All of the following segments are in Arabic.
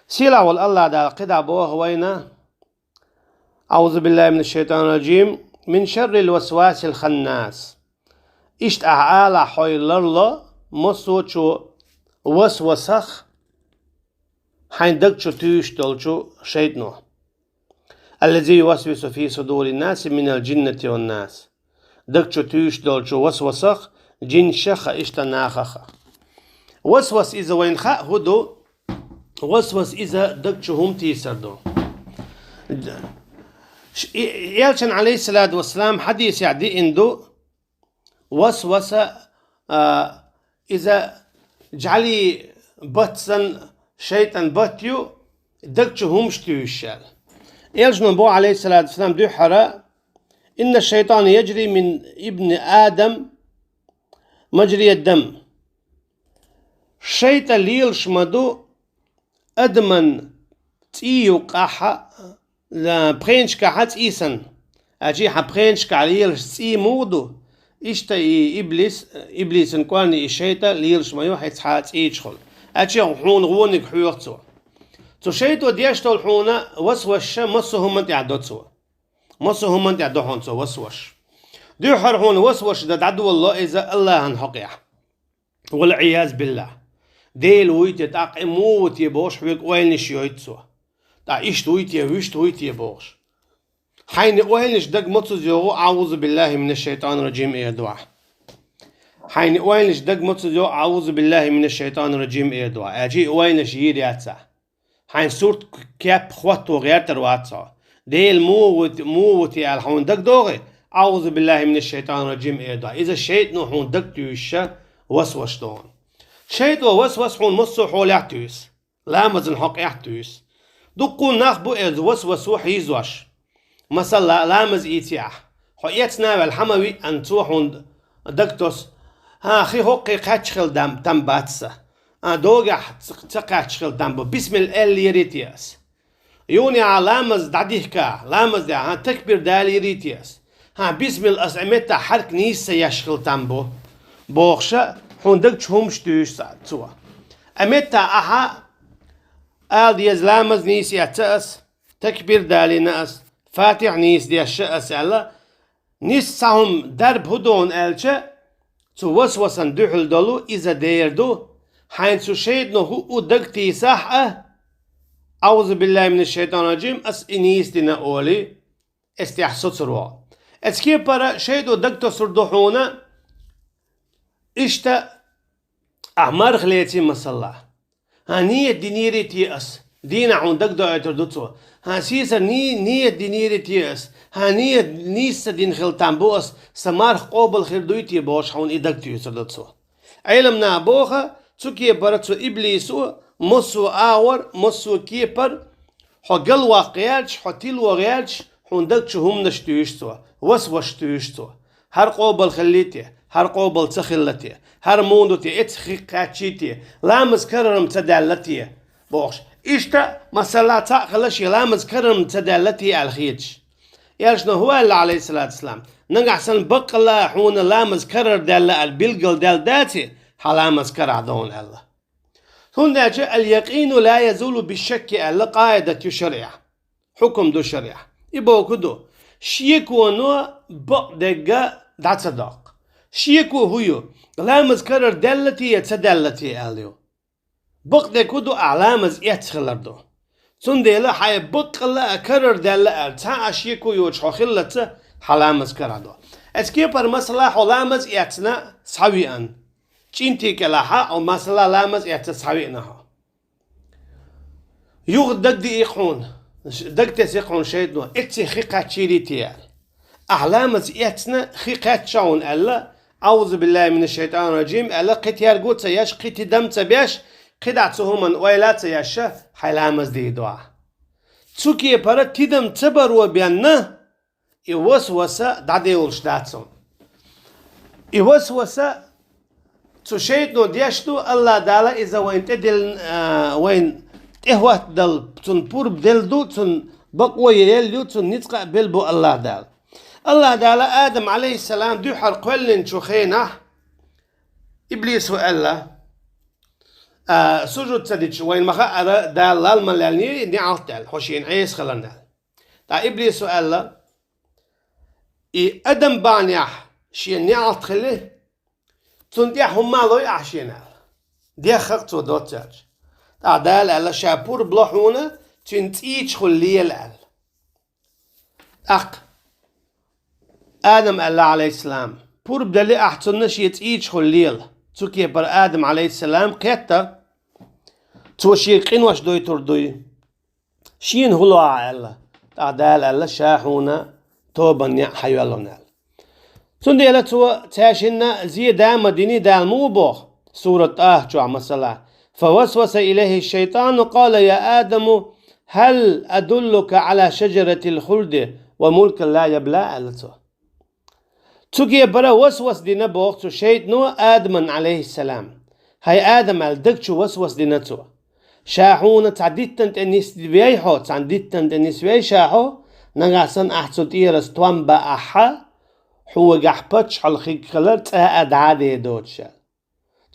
سيلا والله دا قدا بوه وينا. أعوذ بالله من الشيطان الرجيم من شر الوسواس الخناس. إشت أعالى حويل الله مصوتشو وسوسخ حين دقشو تيش دولشو شيطنو الذي يوسوس في صدور الناس من الجنة والناس. دقشو تيش دولشو وسوسخ جن شخ إشتا ناخخ. وسوس إذا وين خاء هدو وسوس إذا دقشو هم تيسردو. يالشن عليه الصلاة والسلام حديث يعدي إندو وسوس إذا جعلي بطسن شيطان بطيو دقشو هم شتيوشال. يالشن بو عليه الصلاة والسلام دو حرا إن الشيطان يجري من ابن آدم مجري الدم. شيطان ليلش مدو أدمن تيو قاحة لا برينش كحت إيسن أجي حبرينش كعليل سي مودو إشتا إبليس نكواني الشيطة ليلش ما يوحد حات إيشخل أجي حون غونك حيوتسو تو شيطو ديشتو الحونة وسوش مصهم انت عدوتسو مصهم انت عدوحونسو وسوش ديو حرحون وسوش دا عدو الله إذا الله هنحقيح والعياذ بالله ديل ويتي تاق موت يبوش حويك وينش يويتسو دا إيش تويتي بوش حين وينش دق متصديو أعوذ بالله من الشيطان الرجيم إيه دعاء حين وينش دق متصديو أعوذ بالله من الشيطان الرجيم إيه دعاء أجي وينش يرياتسا حين صورت كاب خواتو غير ترواتسا ديل موتي الحون دق دوغي أعوذ بالله من الشيطان الرجيم إيه دعاء إذا الشيطان حون دق تيوشا وسوش دون شيطان وسوس حون مصو حول يعتوس لامزن حق يعتوس دقون ناخبو إذ وسوسو حيزوش مثلا لامز إيتياح حياتنا والحموي أن توحون دكتوس خي هوقي قاتشخل دم تنباتسا دوغا تقاتشخل دم بسم الله يريتياس يوني لامز دعديهكا لامز دع تكبير دال يريتياس بسم الأسعمتا حرك نيسا يشخل دمبو بوخشا حون دكتش همش تيوش سوا أمتا أها آل ديز لامز نيس يعتأس تكبير دالي ناس فاتح نيس دي الشأس ألا نيس ساهم درب هدون ألشا تو وسوسن دوحل دولو إذا ديردو حين سو شيدنو هو دقتي صح أعوذ بالله من الشيطان الرجيم أس إنيس دينا أولي استيحسو سروا اسكي برا شيدو دقتو سردوحونا إشتا أعمار خليتي مصالح نية دينيري تيأس دينا عون دق دعاء تردوتسو سيسر نية دينيري تيأس نية نيسا دين خلطان بوس سمار قوبل خردويتي بوش حون إدق تيو تردوتسو علمنا بوخا تسوكي براتسو إبليسو مصو آور مصو كيبر حو قلوا قيالش حو تلوا غيالش حون دق شهم نشتويشتو وسوش تويشتو هر قوبل خليتي هر قوبل تخلتي هر موندوتي اتخي قاتشيتي لامز كرم تدالتي بوش إشتا مسلا تاقلش لامز كرم تدالتي الخيتش يالشنا هو اللي عليه الصلاة والسلام نقحسن بقلا حون لامز كرر دال البلقل دال داتي حلامز كرع دون الله هنا جاء اليقين لا يزول بالشك ألا قاعدة الشريعة حكم دو الشريعة يبقى كدو شيكو نو بقدقة دا صداق شيكو هيو لامز كرر دالتي يتدالتي أليو بقدة كدو أعلامز يتخلردو سنديلا حي بقلا كرر دالة تا شيكو يوش خلته حلامز كردو اسكي بر مسلا حلامز يتنا سويان چينتي كلاها او مسلا لامز يتسوينها يغ دقدي يخون دقتس يخون شيدنو اتي خيقا تشيريتيال أعلامز يتنا خيقا تشاون ألا أعوذ بالله من الشيطان الرجيم ألا قتيار قوت سياش قتي دم تبيش قدعتهم من ويلات سياشا حلامز دي دعا تسوكي برا تدم تبر وبيانا يوسوسا داديولش داتسون يوسوسا تشيدنو ديشتو الله دالا إذا وين تدل وين تهوت دل تن بورب دل دو تن بقوة يليل تن نتقع بلبو الله دال الله دالا آدم عليه السلام دو حرق ولن شخينه إبليس وألا سجود تديش وين مخا دال الملالني نعطل خوشين عيس خلنا تا إبليس سؤال إي أدم بانيح شين نعط خليه تنديح هم مالو يعشينا دي خقتو دوتاج تا دال ألا شابور بلوحونا تنتيج خليه الأل آدم الله عليه السلام بور بدلي أحسنش يتيج خليل تكي بر آدم عليه السلام قيتا توشي قنوش دوي تردوي شين هلو الله تعدال الله شاحونا توبا حيوالونا تندي ألا تاشينا زي دام ديني دال موبوخ سورة جوع مسلا فوسوس إليه الشيطان قال يا آدم هل أدلك على شجرة الخلد وملك لا يبلى ألتو تجي برا وسوس دينا بوق تو شيء نو آدم عليه السلام هاي آدم الدكتو وسوس دينا تو شاحونا تعديتن تنيس بيحو تعديتن تنيس بيشاحو نغاسن أحسو تيرس توان بأحا هو جحبتش على خيكلر تأد عادي دوتشا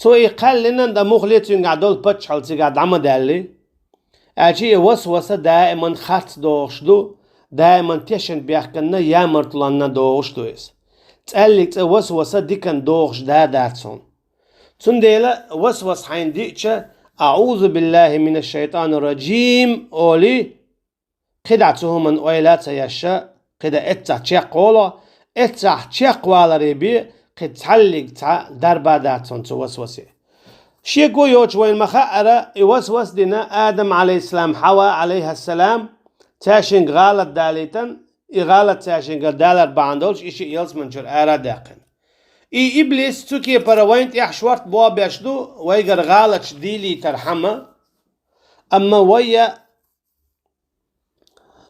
تو يقال لنا دا مخليتين قاعدول بتش على تيقاد عمدالي أجي وسوسة دائما خط دوشدو دائما تيشن بيحكنا يامرت لنا دوشدو إس تقلق وسوسة دي كان دوغش داتسون تنديلا وسوس حين ديكشا أعوذ بالله من الشيطان الرجيم أولي خدعته من أويلات يشا قدا إتسا تشيقولا إتسا تشيقوالا ريبي قد تحلق دربا داتسون وسوسي شيكو يوش وين مخأرة يوسوس دينا آدم عليه السلام حواء عليه السلام تاشن غالت داليتن إغالت تاشن دالر باندولش إشي يلس منشر آرا داقن إي إبليس تكي براوينت يحشورت بوا بيشدو ويقر غالتش ديلي ترحمة أما ويا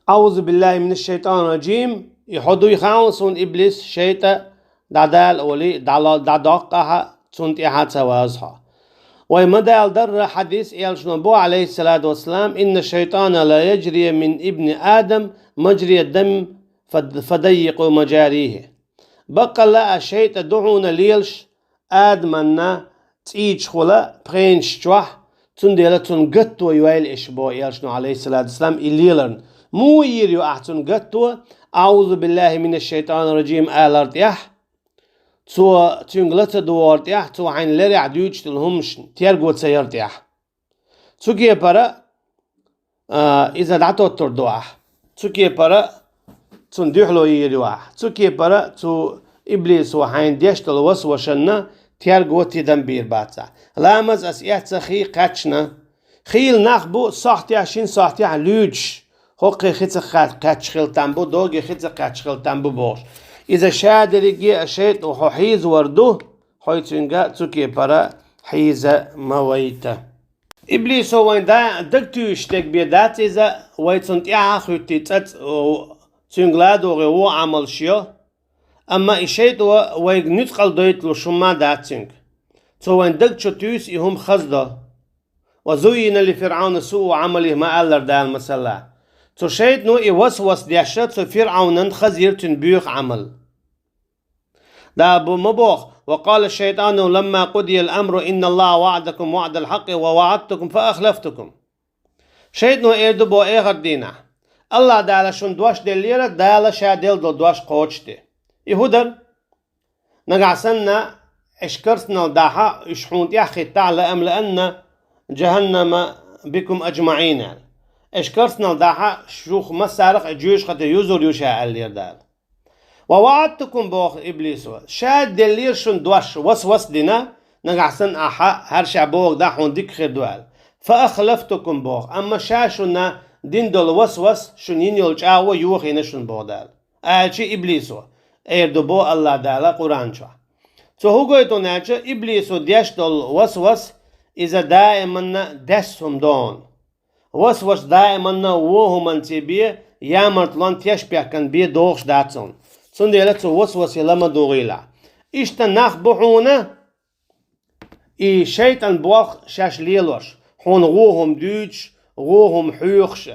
أعوذ بالله من الشيطان الرجيم يحضو يخاونسون إبليس شيطة دادال أولي دادوقها تنت إحاد سوازها ومدى الدر حديث يالشنبو عليه الصلاة والسلام إن الشيطان لا يجري من ابن آدم مجري الدم فضيقوا مجاريه بقى لا الشيط دعونا ليلش آدمنا تيج خلا برينش جوح تنديلا تنقطوا يويل إشبو يالشنو عليه الصلاة والسلام إليلن مو يريو أحسن قطوا أعوذ بالله من الشيطان الرجيم آلرت يح تو تنقلت دوارت يح تو عين لري عدوش تلهمش تيرقوت سيرت يح تو كي برا إذا دعتو تردوح تو كي برا تندحلو يريوح تو كي برا تو إبليس وحين ديشتل وسوشنا تيرقوت تدنبير باتسا لامز أسئات خي قاتشنا خيل نخبو صاحتي عشين صاحتي علوج هوقي خيتس قاتش خيل تنبو دوغي خيتس قاتش خيل تنبو بوش إذا شادريجي أشيت وحيز وردو حيتنجا تكي برا حيزة مويتة إبليس هو دا دكتو يشتك بيدات إذا ويتنت إعاخو تيتت تنجلادو غيو عمل شيو أما إشيت ويغنطقل دويتلو شما داتنج تو وين دكتو تيوس إهم خزدا وزوين لفرعون سوء عمله ما ألر دا المسلا تو شيت نو إوسوس ديشت تو فرعون خزير تنبيخ عمل دا أبو مبوخ وقال الشيطان لما قضي الأمر إن الله وعدكم وعد الحق ووعدتكم فأخلفتكم شيطان إيردو بو إيغر دينا الله دالا شون دوش دليرة دالا شادل دو دوش قوشتي يهودر نقعسنا اشكرسنا داحا اشحونت يحخي تعالى أملأن جهنم بكم أجمعين اشكرسنا داحا شوخ مسارق جيوش خط يوزر يوشا اللير دال ووعدتكم بوخ إبليس شاد دلير شن دوش وسوس دينا نقعسن أحا هرشا بوخ داحون ديك خير دوال فأخلفتكم بوخ أما شاشنا دين دول وسوس شن ينيول جاو يوخي شن بوخ دال آجي إبليس ايردو بو الله دالا قرآن شو هو قويتو ناجا إبليس ديش دول وسوس إذا دائما دسهم دون وسوس دائما وهم انتبيه يامرت لان تيشبه كان بيه دوخش داتسون سنديلت وسوس لما دوغيلا إشتا نخبحونا إي شيطان بوخ شاش ليلوش حون غوهم دوش غوهم حيوخش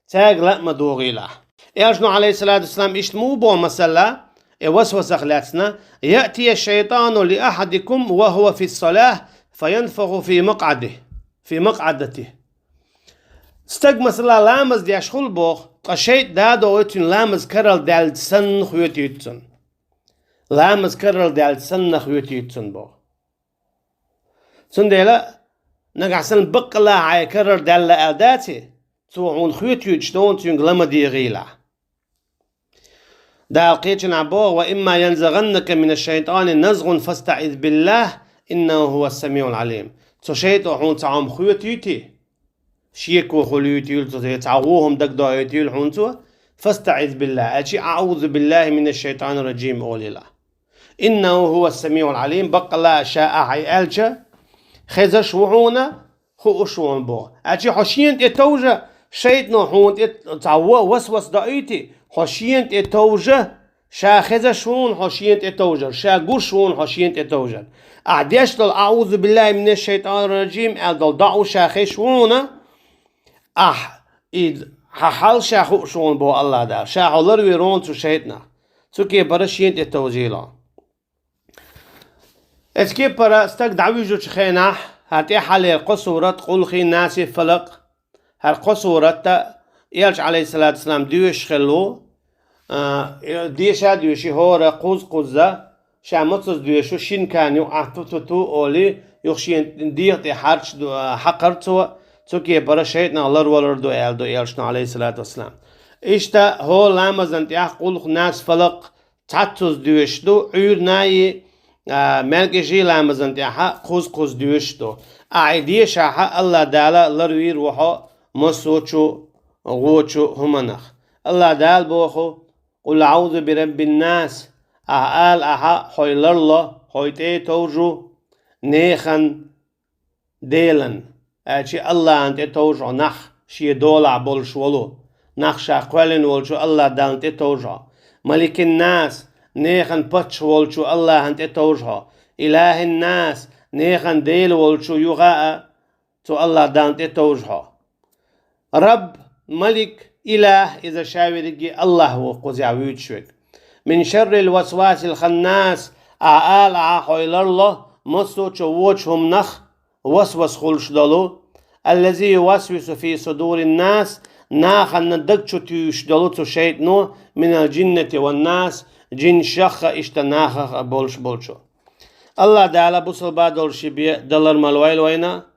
تاق لما دوغيلا إيرجنو عليه الصلاة والسلام إشت مو بو مسلا وسوس أخلاتنا يأتي الشيطان لأحدكم وهو في الصلاة فينفخ في مقعده في مقعدته استق مثلا لامز دي اشخل بوخ قشيت دادو ويتون لامز كرل دال سن خويتي يتسن لامز كرل دال سن خويتي يتسن بوخ سنديلا نقع سن بقلا عاي كرر دال أداتي توعون خويتي يجدون تيون لما دي غيلا دا قيتنا عبوه وإما ينزغنك من الشيطان نزغ فاستعذ بالله إنه هو السميع العليم تو شيطان حون تعام خويتي شيكو خليتي تعوهم دك دايتي الحونتو فاستعذ بالله أجي أعوذ بالله من الشيطان الرجيم أولي الله إنه هو السميع العليم بقلا شاء عيالك خذ شوعونا خو شوون بو أجي حشين اتوجه شيطان حون تعوه وسوس دايتي حشين اتوجه شا خذ شوون حشين اتوجه شا قوش شوون حشين اتوجه أعديش أعوذ بالله من الشيطان الرجيم أدل ضعو شا خشونا إذ حال شا خو شوون بو الله دا شا حلر ويرون تو شيطنا تو كي برشين اتوجيلا اسكي برا استك دعوي جو خينا هاتي حالي القصورة قل خي ناسي فلق هالقصورة يلج عليه الصلاة والسلام ديوش خلو ديشا ديوشي هورا قوز قوزة شا متص ديوشو شين كانيو اعتوتو اولي يخشين ديغتي حرش حقرتو توكي برا شيطنا الله ولردو يالدو يلشنا عليه الصلاة والسلام اشتا هو لامزن تيح قل ناس فلق تعتوز ديوشدو عير ناي ملك جي لامزن تيحا قوز ديوشدو اعيدي شاحا الله دالا لروي روحو مسوچو غوچو همنخ الله دال بوخو قل أعوذ برب الناس أعال أحا حيلر الله حيتي توجو نيخن ديلن أجي الله أنت توجو نخ شي دولع بولشولو نخ شاقوالن ولشو الله دال أنت توجو ملك الناس نيخن بطش ولشو الله أنت توجو إله الناس نيخن ديل ولشو يغاء تو الله دال أنت توجو رب ملك إله إذا شاورجي الله هو قزع ويتشوك من شر الوسواس الخناس أعال عحويل الله مصوش ووجهم نخ وسوس خلش دلو الذي يوسوس في صدور الناس ناخن ندقشو تيشدلو تشيطنو من الجنة والناس جن شخ اشتناخ بولشو الله دعلا بصل بعد الشبيه دلر مالويل وينا